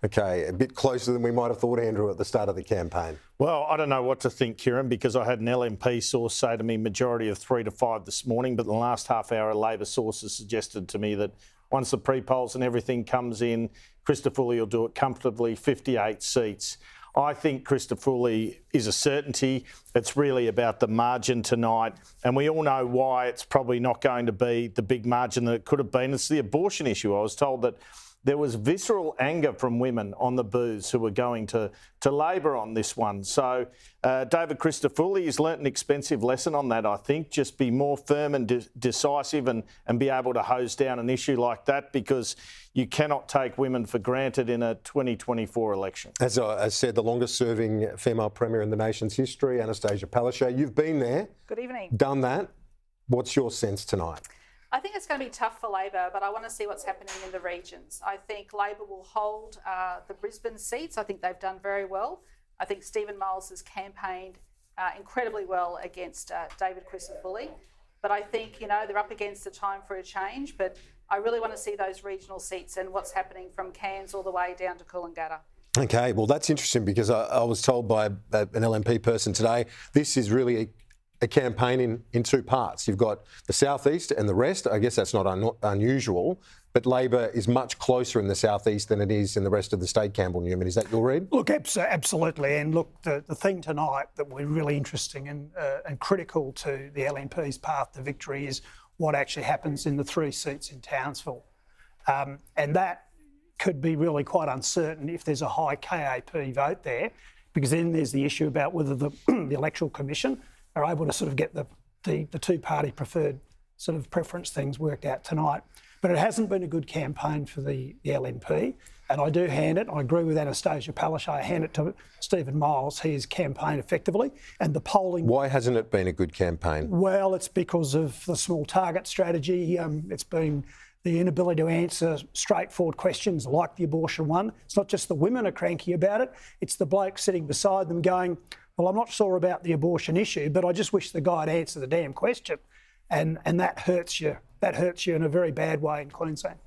Okay, a bit closer than we might have thought, Andrew, at the start of the campaign. Well, I don't know what to think, Kieran, because I had an LNP source say to me majority of 3 to 5 this morning, but the last half hour, Labor sources suggested to me that once the pre-polls and everything comes in, Crisafulli will do it comfortably, 58 seats. I think Crisafulli is a certainty. It's really about the margin tonight. And we all know why it's probably not going to be the big margin that it could have been. It's the abortion issue. I was told that there was visceral anger from women on the booths who were going to Labor on this one. So David Crisafulli has learnt an expensive lesson on that, I think. Just be more firm and decisive and be able to hose down an issue like that, because you cannot take women for granted in a 2024 election. As I said, the longest-serving female Premier in the nation's history, Anastasia Palaszczuk. You've been there. Good evening. Done that. What's your sense tonight? I think it's going to be tough for Labor, but I want to see what's happening in the regions. I think Labor will hold the Brisbane seats. I think they've done very well. I think Stephen Miles has campaigned incredibly well against David Crisafulli. But I think, they're up against the time for a change. But I really want to see those regional seats and what's happening from Cairns all the way down to Coolangatta. Okay, well, that's interesting, because I was told by an LNP person today, this is really a campaign in two parts. You've got the southeast and the rest. I guess that's not unusual, but Labor is much closer in the southeast than it is in the rest of the state. Campbell Newman, is that your read? Look, absolutely. And look, the thing tonight that we're really interesting and critical to the LNP's path to victory is what actually happens in the 3 seats in Townsville. And that could be really quite uncertain if there's a high KAP vote there, because then there's the issue about whether the Electoral Commission are able to sort of get the two-party preferred sort of preference things worked out tonight. But it hasn't been a good campaign for the LNP, and I do hand it, I agree with Anastasia Palaszczuk, I hand it to Stephen Miles. He has campaigned effectively, and the polling... Why hasn't it been a good campaign? Well, it's because of the small target strategy. It's been the inability to answer straightforward questions like the abortion one. It's not just the women are cranky about it, it's the bloke sitting beside them going, well, I'm not sure about the abortion issue, but I just wish the guy'd answer the damn question. And that hurts you. That hurts you in a very bad way in Queensland.